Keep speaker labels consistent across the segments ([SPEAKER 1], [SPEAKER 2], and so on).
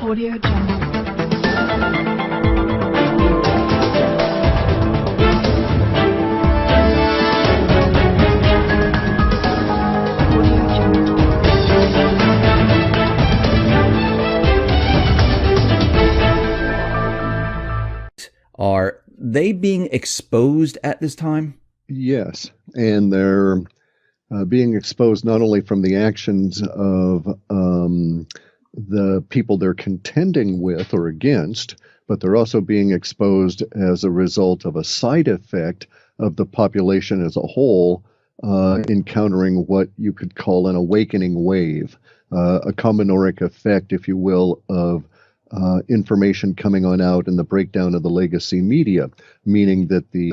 [SPEAKER 1] Audio Jungle.
[SPEAKER 2] Are they being exposed at this time?
[SPEAKER 3] Yes, and they're being exposed not only from the actions of the people they're contending with or against, but they're also being exposed as a result of a side effect of the population as a whole encountering what you could call an awakening wave, a combinoric effect, if you will, of information coming on out and the breakdown of the legacy media, meaning that the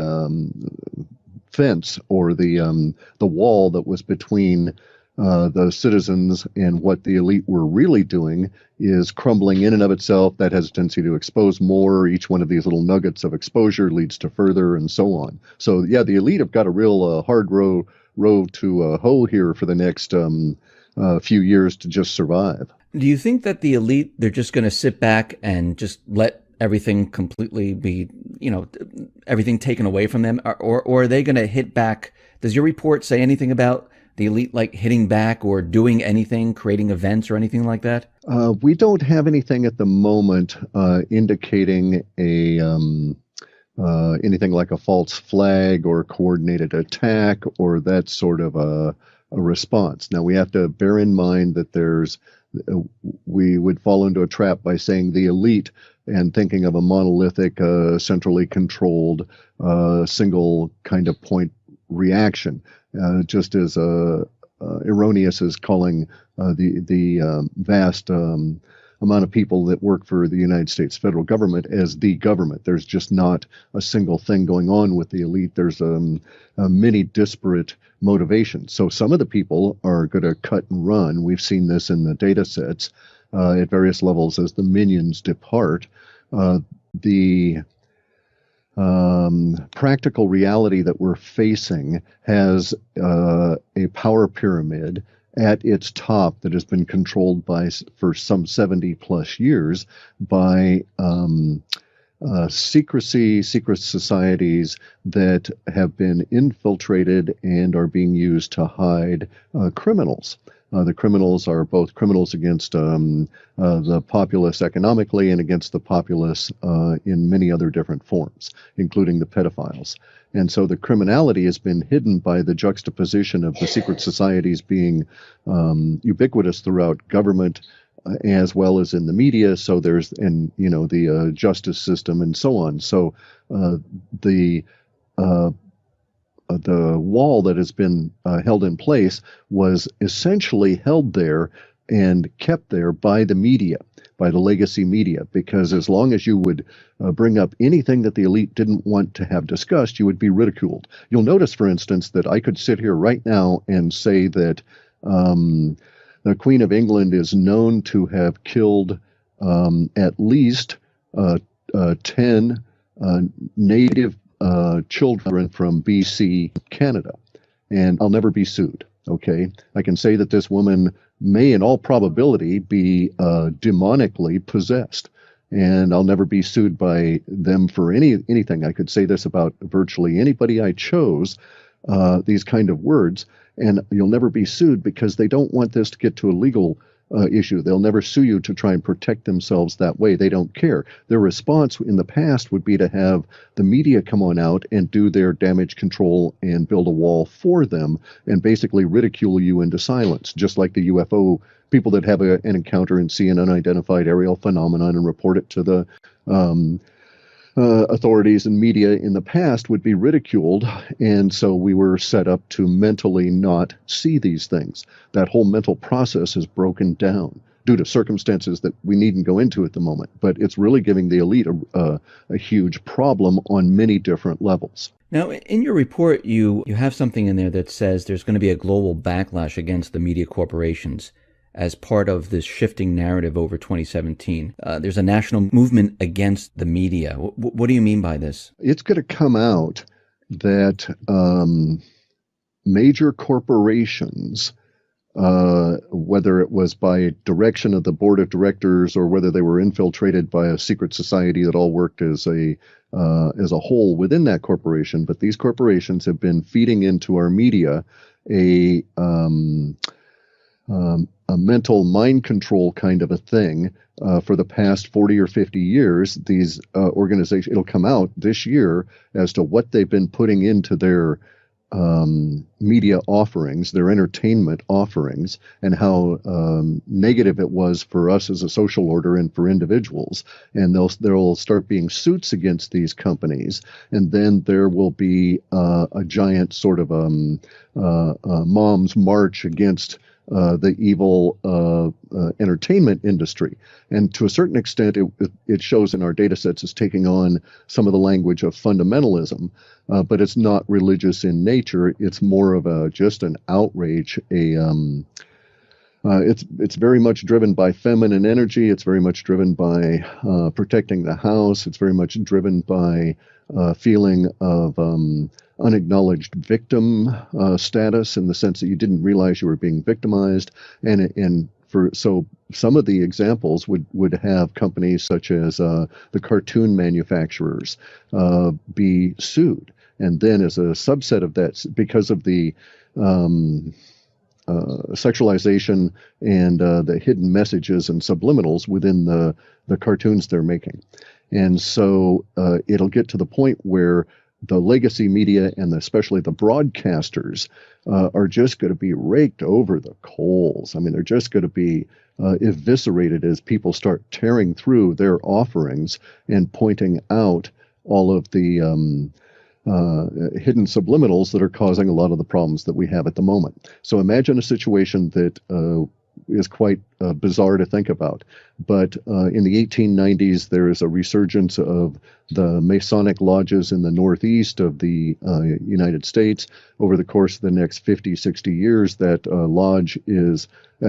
[SPEAKER 3] fence or the wall that was between the citizens and what the elite were really doing is crumbling in and of itself. That has a tendency to expose more. Each one of these little nuggets of exposure leads to further and so on. So yeah, the elite have got a real hard row to hoe here for the next few years to just survive.
[SPEAKER 2] Do you think that the elite, they're just going to sit back and just let everything completely be, everything taken away from them? Or are they going to hit back? Does your report say anything about the elite like hitting back or doing anything, creating events or anything like that?
[SPEAKER 3] We don't have anything at the moment indicating anything like a false flag or coordinated attack or that sort of a response. Now, we have to bear in mind that we would fall into a trap by saying the elite and thinking of a monolithic, centrally controlled, single kind of point reaction, just as erroneous as calling the vast amount of people that work for the United States federal government as the government. There's just not a single thing going on with the elite. There's many disparate motivations. So some of the people are going to cut and run. We've seen this in the data sets at various levels as the minions depart. The practical reality that we're facing has a power pyramid at its top that has been controlled for some 70 plus years by secret societies that have been infiltrated and are being used to hide criminals. The criminals are both criminals against the populace economically and against the populace in many other different forms, including the pedophiles. And so the criminality has been hidden by the juxtaposition of the secret societies being ubiquitous throughout government as well as in the media. So there's, and the justice system and so on. So the wall that has been held in place was essentially held there and kept there by the media, by the legacy media, because as long as you would bring up anything that the elite didn't want to have discussed, you would be ridiculed. You'll notice, for instance, that I could sit here right now and say that the Queen of England is known to have killed at least 10 native children from BC, Canada, and I'll never be sued. Okay, I can say that this woman may, in all probability, be demonically possessed, and I'll never be sued by them for anything. I could say this about virtually anybody I chose, these kind of words, and you'll never be sued because they don't want this to get to a legal issue. They'll never sue you to try and protect themselves that way. They don't care. Their response in the past would be to have the media come on out and do their damage control and build a wall for them and basically ridicule you into silence, just like the UFO people that have an encounter and see an unidentified aerial phenomenon and report it to the authorities and media in the past would be ridiculed, and so we were set up to mentally not see these things. That whole mental process is broken down due to circumstances that we needn't go into at the moment, but it's really giving the elite a huge problem on many different levels.
[SPEAKER 2] Now, in your report, you have something in there that says there's going to be a global backlash against the media corporations as part of this shifting narrative over 2017. There's a national movement against the media. What do you mean by this?
[SPEAKER 3] It's going to come out that major corporations whether it was by direction of the board of directors or whether they were infiltrated by a secret society that all worked as a whole within that corporation. But these corporations have been feeding into our media a a mental mind control kind of a thing for the past 40 or 50 years. These organizations, it'll come out this year as to what they've been putting into their media offerings, their entertainment offerings, and how negative it was for us as a social order and for individuals. And there'll start being suits against these companies, and then there will be a giant sort of mom's march against the evil entertainment industry. And to a certain extent, it shows in our data sets as taking on some of the language of fundamentalism, but it's not religious in nature. It's more of just an outrage. It's very much driven by feminine energy. It's very much driven by protecting the house. It's very much driven by feeling of unacknowledged victim status, in the sense that you didn't realize you were being victimized. So some of the examples would have companies such as the cartoon manufacturers be sued. And then as a subset of that, because of the sexualization and the hidden messages and subliminals within the cartoons they're making. And so it'll get to the point where the legacy media and especially the broadcasters are just going to be raked over the coals. I mean, they're just going to be eviscerated as people start tearing through their offerings and pointing out all of the hidden subliminals that are causing a lot of the problems that we have at the moment. So imagine a situation that is quite bizarre to think about. But in the 1890s, there is a resurgence of the Masonic lodges in the northeast of the United States. Over the course of the next 50, 60 years, that lodge is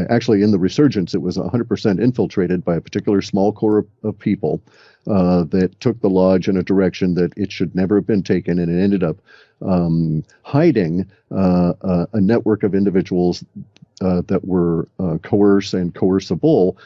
[SPEAKER 3] actually, in the resurgence, it was 100% infiltrated by a particular small core of people that took the lodge in a direction that it should never have been taken, and it ended up hiding a network of individuals that were coerced and coercible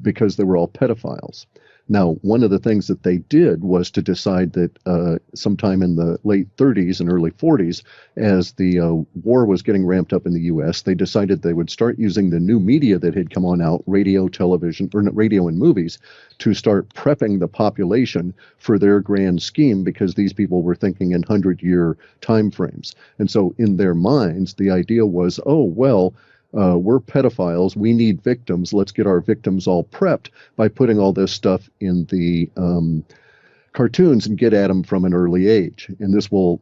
[SPEAKER 3] because they were all pedophiles. Now, one of the things that they did was to decide that sometime in the late 30s and early 40s, as the war was getting ramped up in the U.S., they decided they would start using the new media that had come on out, radio, television, or radio and movies, to start prepping the population for their grand scheme, because these people were thinking in 100-year time frames. And so in their minds, the idea was, oh, well, we're pedophiles. We need victims. Let's get our victims all prepped by putting all this stuff in the cartoons and get at them from an early age. And this will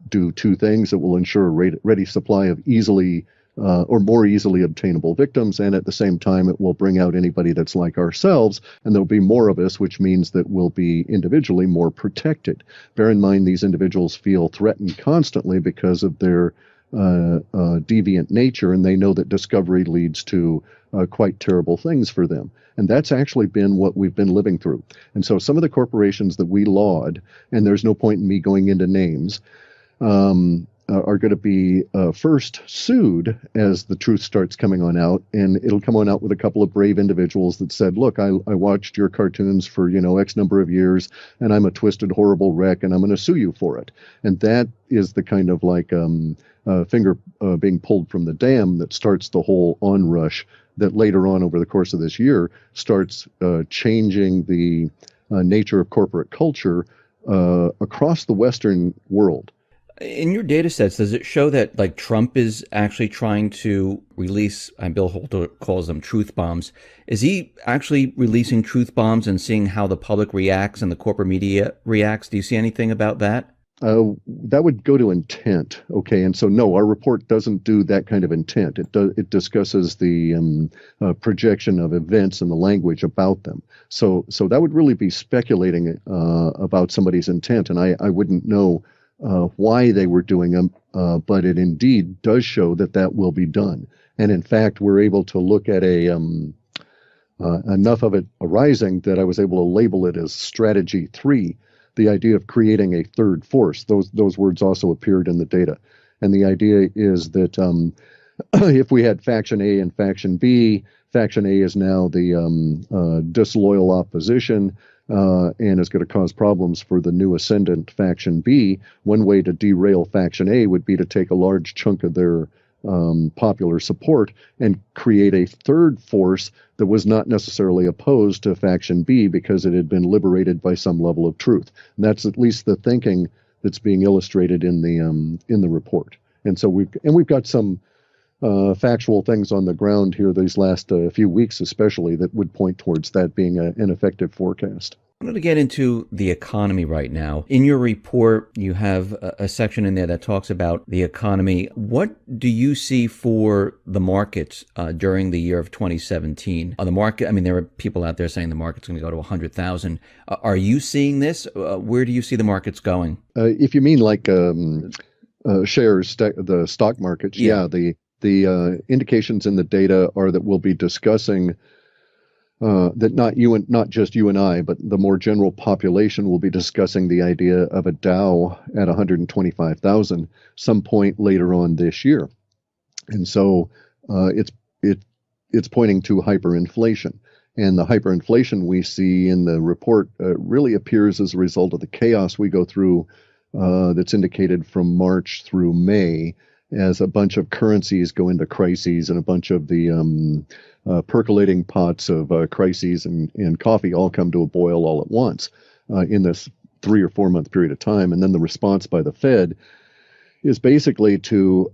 [SPEAKER 3] do two things. It will ensure a ready supply of easily or more easily obtainable victims, and at the same time, it will bring out anybody that's like ourselves, and there'll be more of us, which means that we'll be individually more protected. Bear in mind, these individuals feel threatened constantly because of their deviant nature, and they know that discovery leads to quite terrible things for them. And that's actually been what we've been living through. And so some of the corporations that we laud, and there's no point in me going into names, are going to be first sued as the truth starts coming on out, and it'll come on out with a couple of brave individuals that said, look, I watched your cartoons for, X number of years, and I'm a twisted, horrible wreck, and I'm going to sue you for it. And that is the kind of like finger being pulled from the dam that starts the whole onrush that later on over the course of this year starts changing the nature of corporate culture across the Western world.
[SPEAKER 2] In your data sets, does it show that like Trump is actually trying to release, Bill Holter calls them truth bombs. Is he actually releasing truth bombs and seeing how the public reacts and the corporate media reacts? Do you see anything about that?
[SPEAKER 3] That would go to intent. Okay. And so, no, our report doesn't do that kind of intent. It discusses the projection of events and the language about them. So that would really be speculating about somebody's intent. And I wouldn't know why they were doing them, but it indeed does show that will be done. And in fact, we're able to look at enough of it arising that I was able to label it as Strategy 3, the idea of creating a third force. Those words also appeared in the data. And the idea is that if we had Faction A and Faction B, Faction A is now the disloyal opposition, and is going to cause problems for the new ascendant Faction B. One way to derail Faction A would be to take a large chunk of their popular support and create a third force that was not necessarily opposed to Faction B because it had been liberated by some level of truth. And that's at least the thinking that's being illustrated in the report. And so we've got some factual things on the ground here these last few weeks, especially, that would point towards that being an effective forecast.
[SPEAKER 2] I'm going to get into the economy right now. In your report, you have a section in there that talks about the economy. What do you see for the markets during the year of 2017? The market, I mean, there are people out there saying the market's going to go to 100,000. Are you seeing this? Where do you see the markets going?
[SPEAKER 3] If you mean like shares, the stock markets, yeah, the indications in the data are that we'll be discussing that not just you and I, but the more general population will be discussing the idea of a Dow at 125,000 some point later on this year, and so it's pointing to hyperinflation, and the hyperinflation we see in the report really appears as a result of the chaos we go through that's indicated from March through May, as a bunch of currencies go into crises and a bunch of the percolating pots of crises and coffee all come to a boil all at once in this 3 or 4 month period of time. And then the response by the Fed is basically to,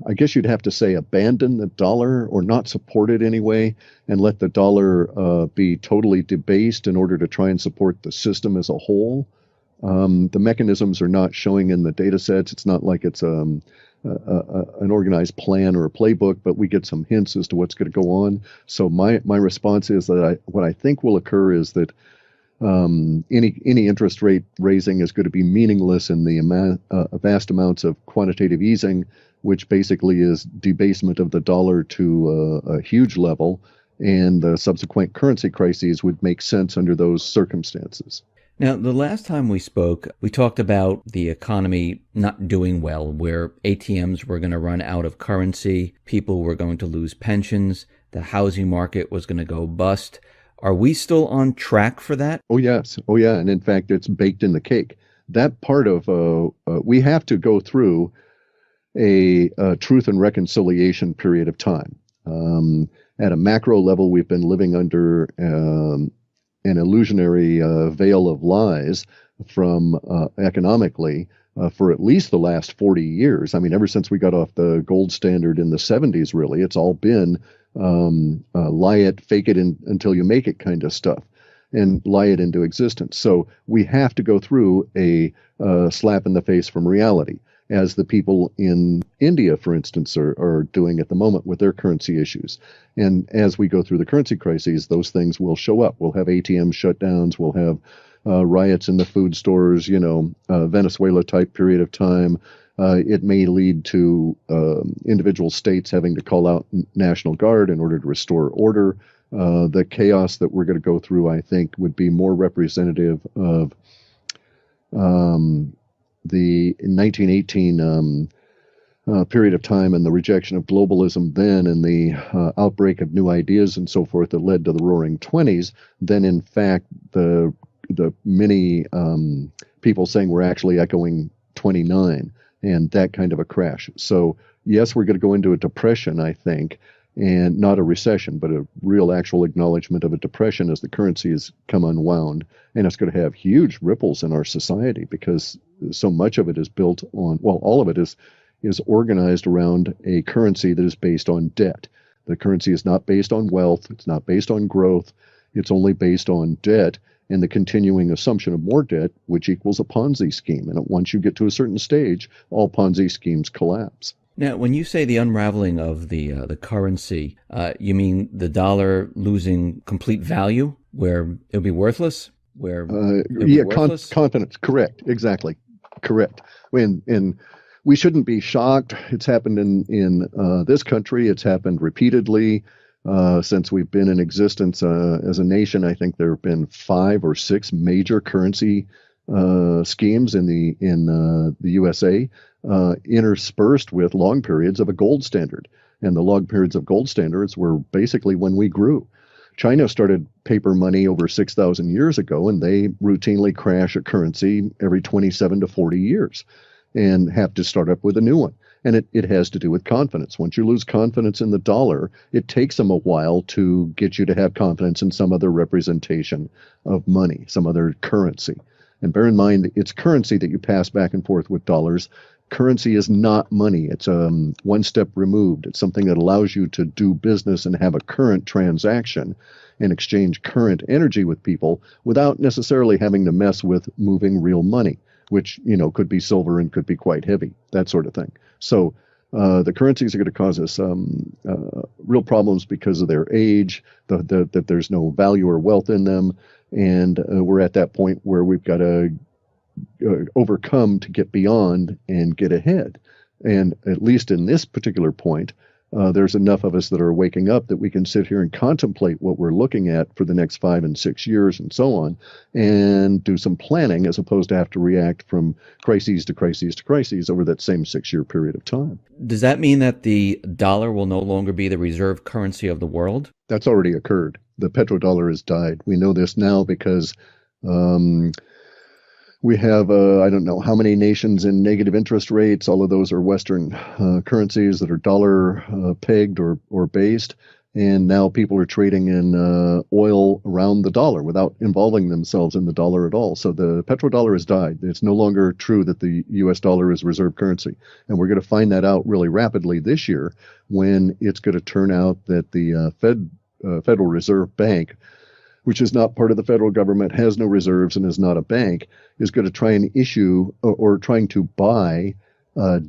[SPEAKER 3] I guess you'd have to say, abandon the dollar or not support it anyway, and let the dollar be totally debased in order to try and support the system as a whole. The mechanisms are not showing in the data sets. It's not like it's an organized plan or a playbook, but we get some hints as to what's going to go on. So my response is that what I think will occur is that any interest rate raising is going to be meaningless in the vast amounts of quantitative easing, which basically is debasement of the dollar to a huge level, and the subsequent currency crises would make sense under those circumstances.
[SPEAKER 2] Now, the last time we spoke, we talked about the economy not doing well, where ATMs were going to run out of currency, people were going to lose pensions, the housing market was going to go bust. Are we still on track for that?
[SPEAKER 3] Oh, yes. Oh, yeah. And in fact, it's baked in the cake. That part of, we have to go through a truth and reconciliation period of time. At a macro level, we've been living under an illusionary veil of lies from economically for at least the last 40 years. I mean, ever since we got off the gold standard in the 70s, really, it's all been lie it, fake it until you make it kind of stuff, and lie it into existence. So we have to go through a slap in the face from reality, as the people in India, for instance, are doing at the moment with their currency issues. And as we go through the currency crises, those things will show up. We'll have ATM shutdowns. We'll have riots in the food stores, Venezuela-type period of time. It may lead to individual states having to call out National Guard in order to restore order. The chaos that we're going to go through, I think, would be more representative of the 1918 period of time and the rejection of globalism then, and the outbreak of new ideas and so forth that led to the Roaring '20s, than in fact the many people saying we're actually echoing 29 and that kind of a crash. So yes, we're going to go into a depression, I think, and not a recession, but a real actual acknowledgement of a depression as the currency has come unwound. And it's going to have huge ripples in our society because so much of it is built on, well, all of it is organized around a currency that is based on debt. The currency is not based on wealth. It's not based on growth. It's only based on debt and the continuing assumption of more debt, which equals a Ponzi scheme. And once you get to a certain stage, all Ponzi schemes collapse.
[SPEAKER 2] Now, when you say the unraveling of the currency, you mean the dollar losing complete value, where it'll be worthless? Where
[SPEAKER 3] confidence. Correct. Exactly. Correct. And we shouldn't be shocked. It's happened in this country. It's happened repeatedly since we've been in existence as a nation. I think there have been 5 or 6 major currency schemes in the USA, interspersed with long periods of a gold standard. And the long periods of gold standards were basically when we grew. China started paper money over 6,000 years ago, and they routinely crash a currency every 27 to 40 years and have to start up with a new one. And it has to do with confidence. Once you lose confidence in the dollar, it takes them a while to get you to have confidence in some other representation of money, some other currency. And bear in mind, it's currency that you pass back and forth with dollars. Currency is not money. It's one step removed. It's something that allows you to do business and have a current transaction and exchange current energy with people without necessarily having to mess with moving real money, which, could be silver and could be quite heavy, that sort of thing. So the currencies are going to cause us real problems because of their age, that there's no value or wealth in them. And we're at that point where we've got to overcome to get beyond and get ahead. And at least in this particular point, there's enough of us that are waking up that we can sit here and contemplate what we're looking at for the next 5 and 6 years and so on, and do some planning as opposed to have to react from crises to crises to crises over that same 6-year period of time.
[SPEAKER 2] Does that mean that the dollar will no longer be the reserve currency of the world?
[SPEAKER 3] That's already occurred. The petrodollar has died. We know this now because we have, I don't know how many nations in negative interest rates. All of those are Western currencies that are dollar pegged or based. And now people are trading in oil around the dollar without involving themselves in the dollar at all. So the petrodollar has died. It's no longer true that the U.S. dollar is reserve currency. And we're going to find that out really rapidly this year when it's going to turn out that the Federal Reserve Bank, which is not part of the federal government, has no reserves, and is not a bank, is going to try and issue or trying to buy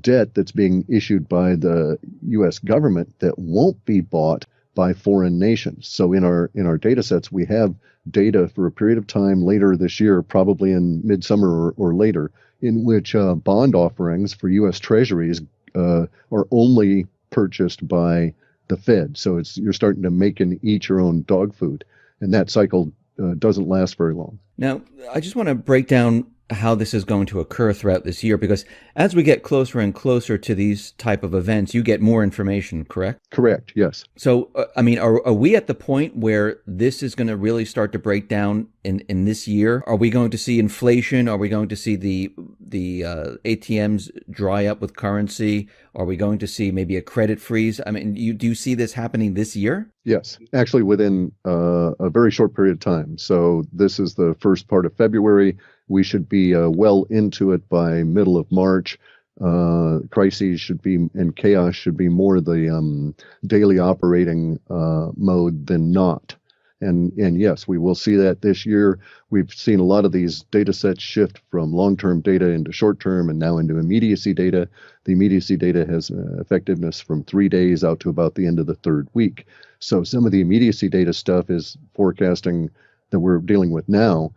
[SPEAKER 3] debt that's being issued by the U.S. government that won't be bought by foreign nations. So in our data sets, we have data for a period of time later this year, probably in midsummer or later, in which bond offerings for U.S. Treasuries are only purchased by the Fed. So you're starting to make and eat your own dog food. And that cycle doesn't last very long.
[SPEAKER 2] Now, I just want to break down how this is going to occur throughout this year, because as we get closer and closer to these type of events, you get more information, correct?
[SPEAKER 3] Correct, yes.
[SPEAKER 2] So, are we at the point where this is going to really start to break down in this year? Are we going to see inflation? Are we going to see the ATMs dry up with currency? Are we going to see maybe a credit freeze? Do you see this happening this year?
[SPEAKER 3] Yes, actually within a very short period of time. So this is the first part of February. We should be well into it by middle of March. Crises should be, and chaos should be more the daily operating mode than not. And yes, we will see that this year. We've seen a lot of these data sets shift from long-term data into short-term and now into immediacy data. The immediacy data has effectiveness from 3 days out to about the end of the third week. So some of the immediacy data stuff is forecasting that we're dealing with now.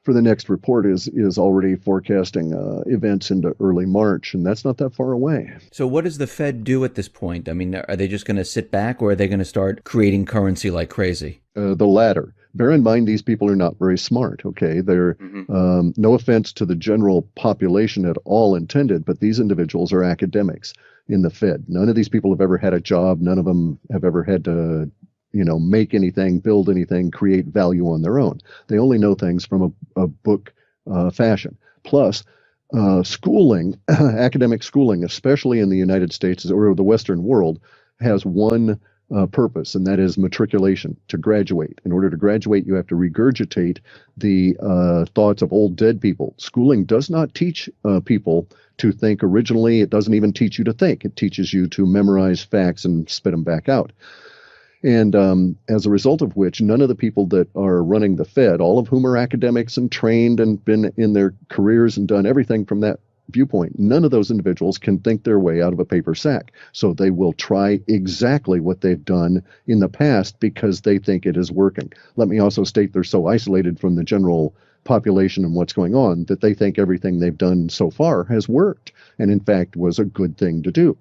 [SPEAKER 3] For the next report is already forecasting events into early March, and that's not that far away.
[SPEAKER 2] So what does the Fed do at this point? Are they just going to sit back, or are they going to start creating currency like crazy?
[SPEAKER 3] The latter. Bear in mind, these people are not very smart, okay? They're, no offense to the general population at all intended, but these individuals are academics in the Fed. None of these people have ever had a job. None of them have ever had to make anything, build anything, create value on their own. They only know things from a book fashion. Plus, schooling, academic schooling, especially in the United States or the Western world, has one purpose, and that is matriculation, to graduate. In order to graduate, you have to regurgitate the thoughts of old dead people. Schooling does not teach people to think originally. It doesn't even teach you to think. It teaches you to memorize facts and spit them back out. And as a result of which, none of the people that are running the Fed, all of whom are academics and trained and been in their careers and done everything from that viewpoint, none of those individuals can think their way out of a paper sack. So they will try exactly what they've done in the past because they think it is working. Let me also state they're so isolated from the general population and what's going on that they think everything they've done so far has worked and, in fact, was a good thing to do.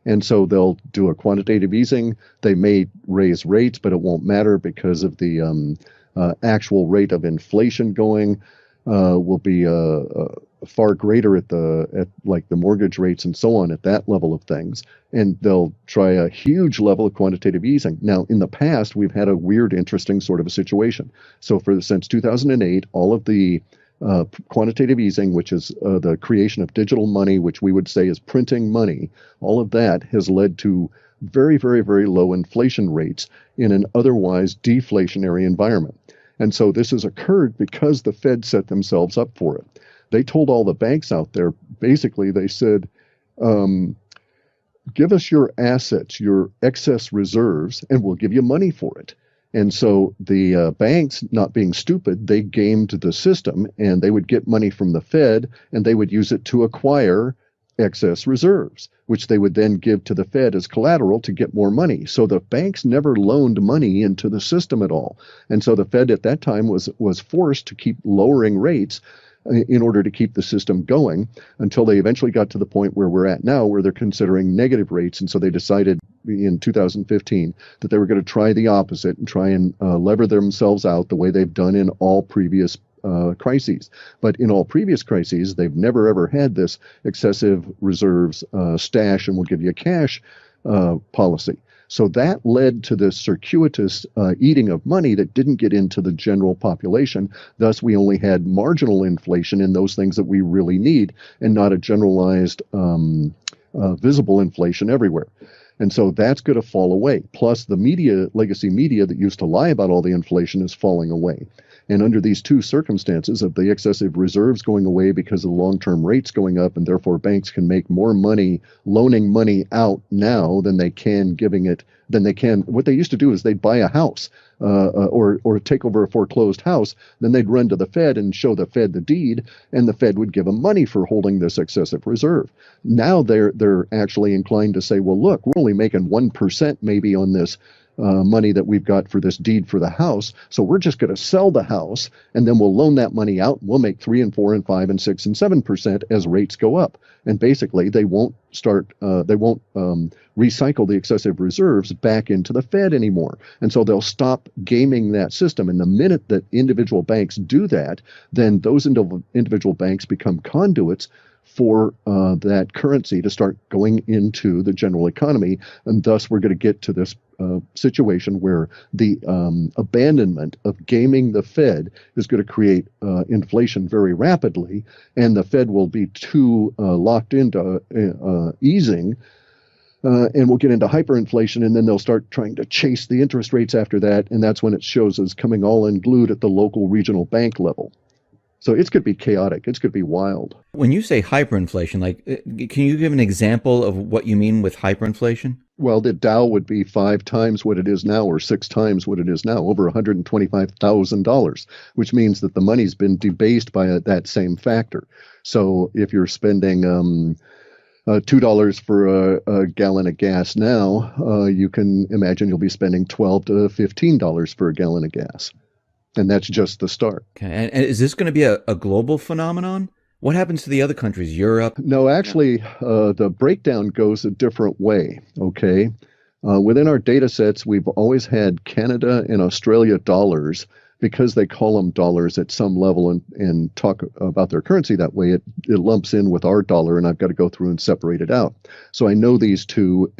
[SPEAKER 3] And so they'll do a quantitative easing. They may raise rates, but it won't matter because of the actual rate of inflation going. will be far greater at like the mortgage rates and so on at that level of things, and they'll try a huge level of quantitative easing. Now, in the past, we've had a weird, interesting sort of a situation. So, since 2008, all of the quantitative easing, which is the creation of digital money, which we would say is printing money, all of that has led to very, very, very low inflation rates in an otherwise deflationary environment. And so this has occurred because the Fed set themselves up for it. They told all the banks out there, basically, they said, give us your assets, your excess reserves, and we'll give you money for it. And so the banks, not being stupid, they gamed the system, and they would get money from the Fed, and they would use it to acquire excess reserves, which they would then give to the Fed as collateral to get more money. So the banks never loaned money into the system at all. And so the Fed at that time was forced to keep lowering rates in order to keep the system going, until they eventually got to the point where we're at now, where they're considering negative rates. And so they decided in 2015 that they were going to try the opposite and try and lever themselves out the way they've done in all previous crises. But in all previous crises, they've never ever had this excessive reserves stash and we'll give you cash policy. So that led to this circuitous eating of money that didn't get into the general population. Thus, we only had marginal inflation in those things that we really need, and not a generalized visible inflation everywhere. And so that's going to fall away. Plus, the media, legacy media that used to lie about all the inflation is falling away. And under these two circumstances of the excessive reserves going away because of long-term rates going up, and therefore banks can make more money loaning money out now than they can what they used to do is they'd buy a house or take over a foreclosed house. Then they'd run to the Fed and show the Fed the deed, and the Fed would give them money for holding this excessive reserve. Now they're actually inclined to say, well, look, we're only making 1% maybe on this money that we've got for this deed for the house. So we're just going to sell the house, and then we'll loan that money out. And we'll make 3 and 4 and 5 and 6 and 7% as rates go up. And basically, they won't recycle the excessive reserves back into the Fed anymore. And so they'll stop gaming that system. And the minute that individual banks do that, then those individual banks become conduits for that currency to start going into the general economy. And thus, we're going to get to this situation where the abandonment of gaming the Fed is going to create inflation very rapidly, and the Fed will be too locked into easing, and we'll get into hyperinflation, and then they'll start trying to chase the interest rates after that, and that's when it shows as coming all unglued at the local regional bank level. So it's going to be chaotic. It's going to be wild.
[SPEAKER 2] When you say hyperinflation, can you give an example of what you mean with hyperinflation?
[SPEAKER 3] Well, the Dow would be 5 times what it is now, or 6 times what it is now, over $125,000, which means that the money's been debased by that same factor. So if you're spending $2 for a gallon of gas now, you can imagine you'll be spending $12 to $15 for a gallon of gas. And that's just the start.
[SPEAKER 2] Okay. And is this going to be a global phenomenon? What happens to the other countries, Europe?
[SPEAKER 3] No, actually, the breakdown goes a different way, okay? Within our data sets, we've always had Canada and Australia dollars because they call them dollars at some level and talk about their currency that way. It lumps in with our dollar, and I've got to go through and separate it out. So I know these two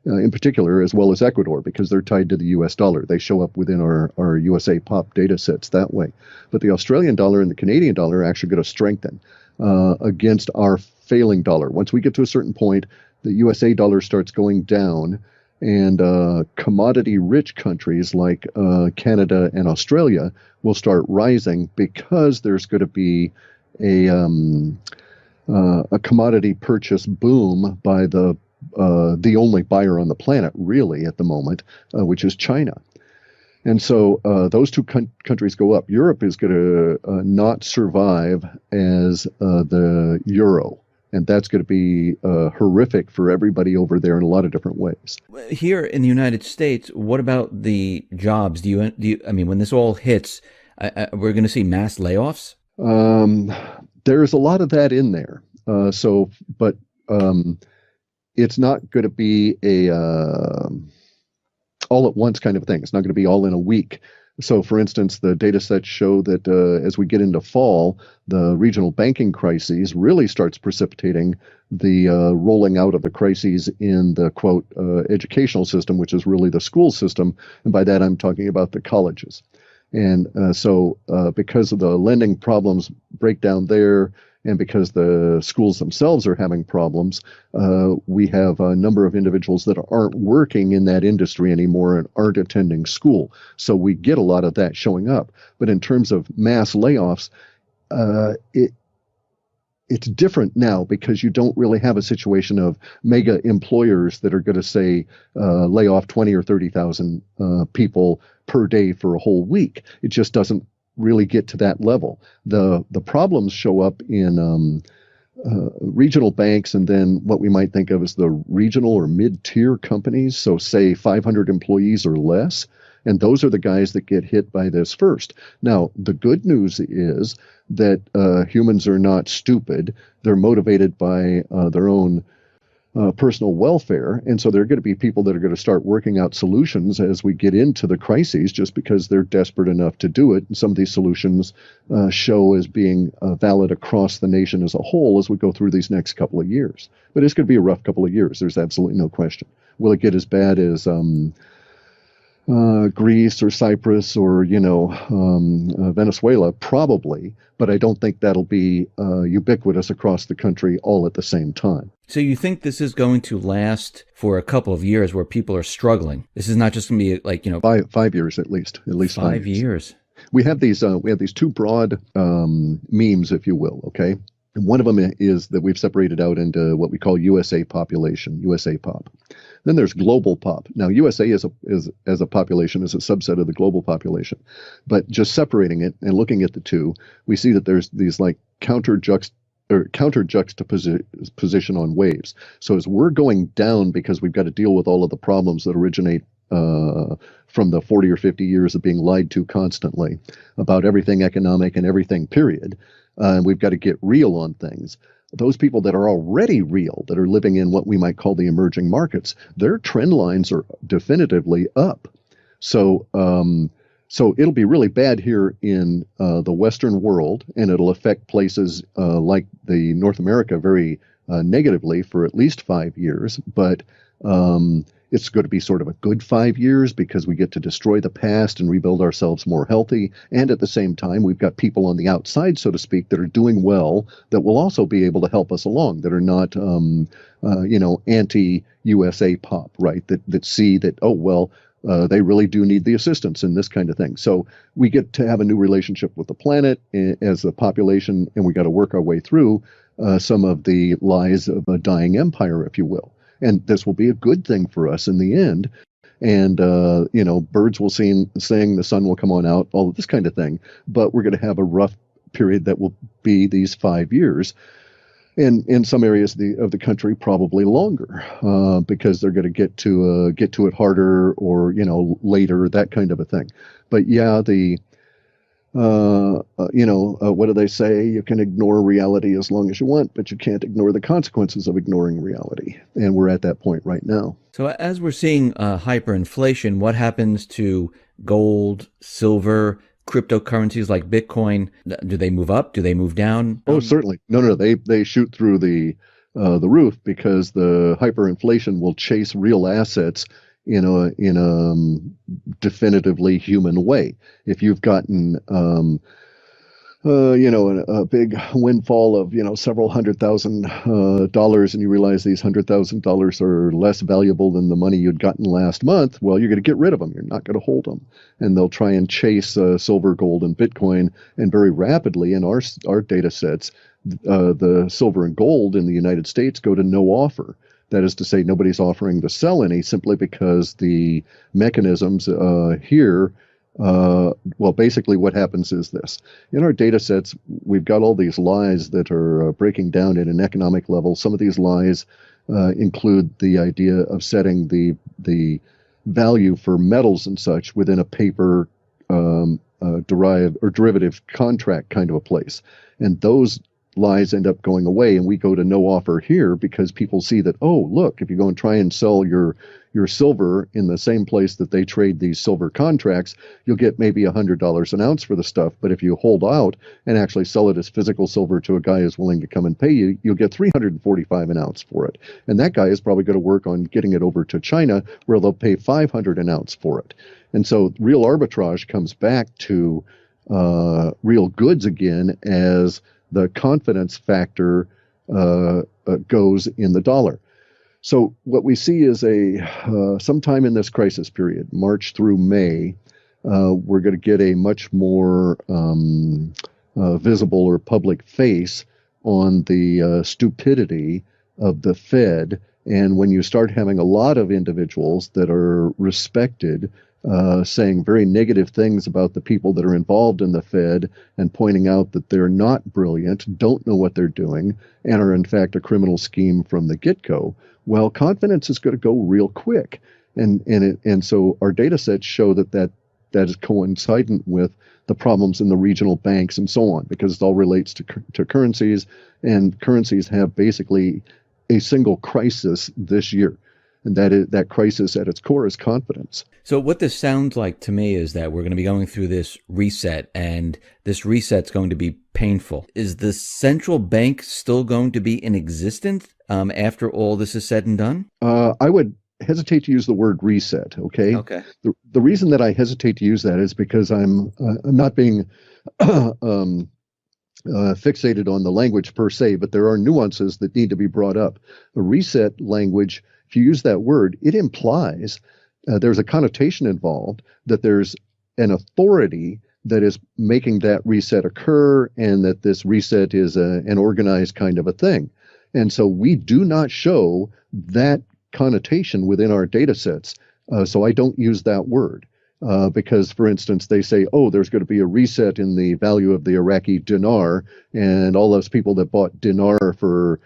[SPEAKER 3] in particular, as well as Ecuador, because they're tied to the U.S. dollar. They show up within our USA POP data sets that way. But the Australian dollar and the Canadian dollar are actually going to strengthen against our failing dollar. Once we get to a certain point, the USA dollar starts going down, and commodity-rich countries like Canada and Australia will start rising because there's going to be a commodity purchase boom by the only buyer on the planet, really, at the moment, which is China. And so those two countries go up. Europe is going to not survive as the euro. And that's going to be horrific for everybody over there in a lot of different ways.
[SPEAKER 2] Here in the United States, what about the jobs? Do you? I mean, when this all hits, we're going to see mass layoffs?
[SPEAKER 3] There's a lot of that in there. But it's not going to be a all at once kind of thing. It's not going to be all in a week. So, for instance, the data sets show that as we get into fall, the regional banking crises really starts precipitating the rolling out of the crises in the quote educational system, which is really the school system. And by that, I'm talking about the colleges. And because of the lending problems break down there, and because the schools themselves are having problems, we have a number of individuals that aren't working in that industry anymore and aren't attending school. So we get a lot of that showing up. But in terms of mass layoffs, it's different now because you don't really have a situation of mega employers that are going to say lay off 20 or 30,000 people per day for a whole week. It just doesn't really get to that level. The problems show up in regional banks, and then what we might think of as the regional or mid-tier companies. So say 500 employees or less. And those are the guys that get hit by this first. Now, the good news is that humans are not stupid. They're motivated by their own personal welfare. And so there are going to be people that are going to start working out solutions as we get into the crises just because they're desperate enough to do it. And some of these solutions show as being valid across the nation as a whole as we go through these next couple of years. But it's going to be a rough couple of years. There's absolutely no question. Will it get as bad as Greece or Cyprus or, Venezuela? Probably, but I don't think that'll be ubiquitous across the country all at the same time.
[SPEAKER 2] So you think this is going to last for a couple of years where people are struggling? This is not just going to be like,
[SPEAKER 3] 5 years at least
[SPEAKER 2] 5 years.
[SPEAKER 3] We have these two broad memes, if you will. Okay. And one of them is that we've separated out into what we call USA population, USA pop. Then there's global pop. Now, USA is as a population is a subset of the global population. But just separating it and looking at the two, we see that there's these like counter juxtaposition on waves. So as we're going down because we've got to deal with all of the problems that originate from the 40 or 50 years of being lied to constantly about everything economic and everything, period. And we've got to get real on things. Those people that are already real, that are living in what we might call the emerging markets, their trend lines are definitively up. So it'll be really bad here in the Western world, and it'll affect places like the North America very negatively for at least 5 years. But it's going to be sort of a good 5 years because we get to destroy the past and rebuild ourselves more healthy. And at the same time, we've got people on the outside, so to speak, that are doing well that will also be able to help us along, that are not, anti-USA pop, right? That see that, they really do need the assistance and this kind of thing. So we get to have a new relationship with the planet as a population, and we got to work our way through some of the lies of a dying empire, if you will. And this will be a good thing for us in the end. And, birds will sing, the sun will come on out, all of this kind of thing. But we're going to have a rough period that will be these 5 years. And in some areas of the country, probably longer, because they're going to get to it harder or, later, that kind of a thing. But yeah, what do they say? You can ignore reality as long as you want, but you can't ignore the consequences of ignoring reality. And we're at that point right now.
[SPEAKER 2] So as we're seeing hyperinflation, what happens to gold, silver, cryptocurrencies like Bitcoin? Do they move up? Do they move down?
[SPEAKER 3] Oh, certainly. No. They shoot through the roof because the hyperinflation will chase real assets in a definitively human way. If you've gotten a big windfall of several $100,000 and you realize these $100,000 are less valuable than the money you'd gotten last month, well, you're going to get rid of them. You're not going to hold them, and they'll try and chase silver, gold, and Bitcoin. And very rapidly in our data sets, the silver and gold in the United States go to no offer. That is to say, nobody's offering to sell any simply because the mechanisms here, basically what happens is this. In our data sets, we've got all these lies that are breaking down at an economic level. Some of these lies include the idea of setting the value for metals and such within a paper derivative contract kind of a place. And those lies end up going away, and we go to no offer here because people see that, oh, look, if you go and try and sell your silver in the same place that they trade these silver contracts, you'll get maybe $100 an ounce for the stuff. But if you hold out and actually sell it as physical silver to a guy who's willing to come and pay you, you'll get $345 an ounce for it. And that guy is probably going to work on getting it over to China, where they'll pay $500 an ounce for it. And so real arbitrage comes back to real goods again, as the confidence factor goes in the dollar. So what we see is sometime in this crisis period, March through May, we're going to get a much more visible or public face on the stupidity of the Fed. And when you start having a lot of individuals that are respected saying very negative things about the people that are involved in the Fed and pointing out that they're not brilliant, don't know what they're doing, and are in fact a criminal scheme from the get-go, well, confidence is going to go real quick. And so our data sets show that is coincident with the problems in the regional banks and so on, because it all relates to currencies, and currencies have basically a single crisis this year. And that crisis at its core is confidence.
[SPEAKER 2] So what this sounds like to me is that we're going to be going through this reset, and this reset's going to be painful. Is the central bank still going to be in existence after all this is said and done?
[SPEAKER 3] I would hesitate to use the word reset, okay?
[SPEAKER 2] Okay.
[SPEAKER 3] The reason that I hesitate to use that is because I'm not being fixated on the language per se, but there are nuances that need to be brought up. A reset language, if you use that word, it implies there's a connotation involved that there's an authority that is making that reset occur, and that this reset is an organized kind of a thing. And so we do not show that connotation within our data sets. So I don't use that word. Because, for instance, they say, oh, there's going to be a reset in the value of the Iraqi dinar, and all those people that bought dinar for,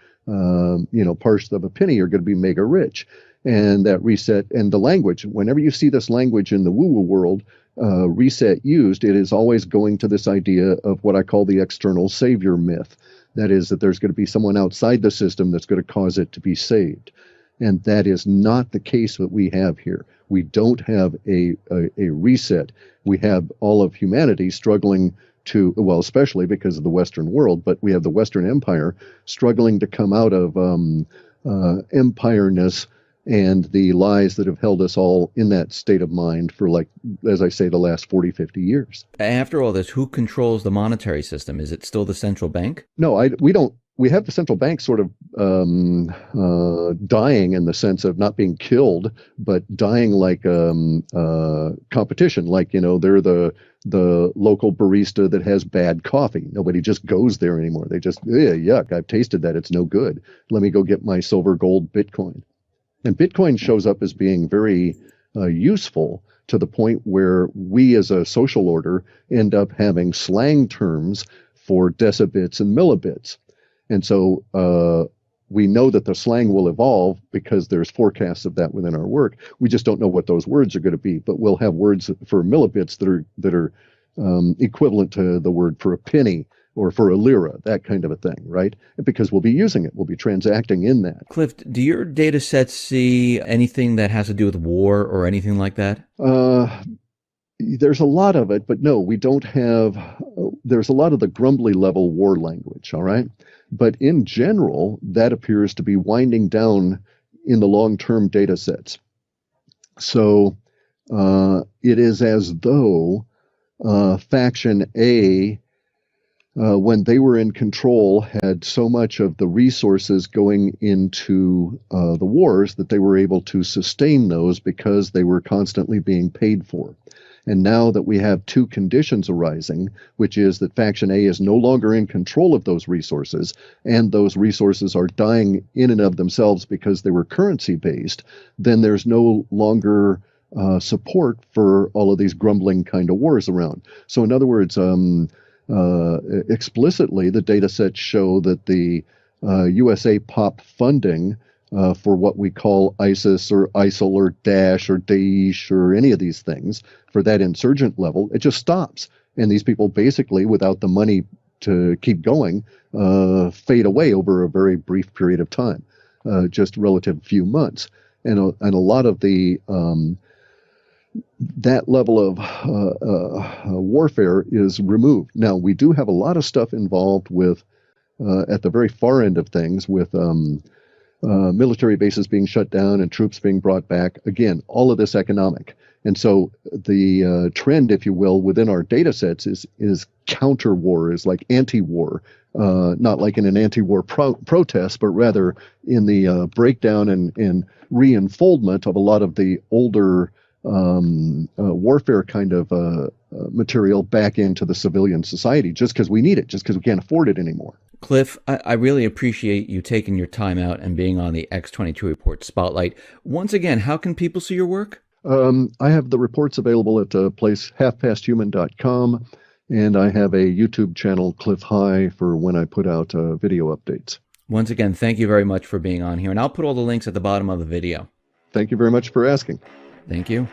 [SPEAKER 3] parts of a penny are going to be mega rich. And that reset, and the language, whenever you see this language in the woo-woo world, reset used, it is always going to this idea of what I call the external savior myth. That is, that there's going to be someone outside the system that's going to cause it to be saved. And that is not the case that we have here. We don't have a reset. We have all of humanity struggling to, well, especially because of the Western world, but we have the Western Empire struggling to come out of empireness and the lies that have held us all in that state of mind for, like, as I say, the last 40, 50 years.
[SPEAKER 2] After all this, who controls the monetary system? Is it still the central bank?
[SPEAKER 3] No, we don't. We have the central bank sort of dying in the sense of not being killed, but dying like competition. Like, they're the local barista that has bad coffee. Nobody just goes there anymore. They just, yuck, I've tasted that. It's no good. Let me go get my silver, gold, Bitcoin. And Bitcoin shows up as being very useful to the point where we as a social order end up having slang terms for decibits and millibits. And so we know that the slang will evolve because there's forecasts of that within our work. We just don't know what those words are going to be, but we'll have words for millibits that are equivalent to the word for a penny or for a lira, that kind of a thing, right? Because we'll be using it. We'll be transacting in that.
[SPEAKER 2] Cliff, do your data sets see anything that has to do with war or anything like that?
[SPEAKER 3] There's a lot of it, but no, we don't have, there's a lot of the grumbly level war language, all right? But in general, that appears to be winding down in the long-term data sets. So it is as though Faction A, when they were in control, had so much of the resources going into the wars that they were able to sustain those because they were constantly being paid for. And now that we have two conditions arising, which is that Faction A is no longer in control of those resources, and those resources are dying in and of themselves because they were currency-based, then there's no longer support for all of these grumbling kind of wars around. So in other words, explicitly, the data sets show that the USA POP funding for what we call ISIS or ISIL or Daesh or Daesh or any of these things, for that insurgent level, it just stops. And these people basically, without the money to keep going fade away over a very brief period of time, just relative few months. And a lot of the that level of warfare is removed. Now, we do have a lot of stuff involved with, at the very far end of things, with military bases being shut down and troops being brought back. Again, all of this economic. And so the trend, if you will, within our data sets is counter-war, is like anti-war, not like in an anti-war protest, but rather in the breakdown and re-enfoldment of a lot of the older warfare kind of material back into the civilian society, just because we need it, just because we can't afford it anymore.
[SPEAKER 2] Cliff, I really appreciate you taking your time out and being on the X22 Report Spotlight. Once again, how can people see your work?
[SPEAKER 3] I have the reports available at a place, halfpasthuman.com, and I have a YouTube channel, Cliff High, for when I put out video updates.
[SPEAKER 2] Once again, thank you very much for being on here, and I'll put all the links at the bottom of the video.
[SPEAKER 3] Thank you very much for asking.
[SPEAKER 2] Thank you.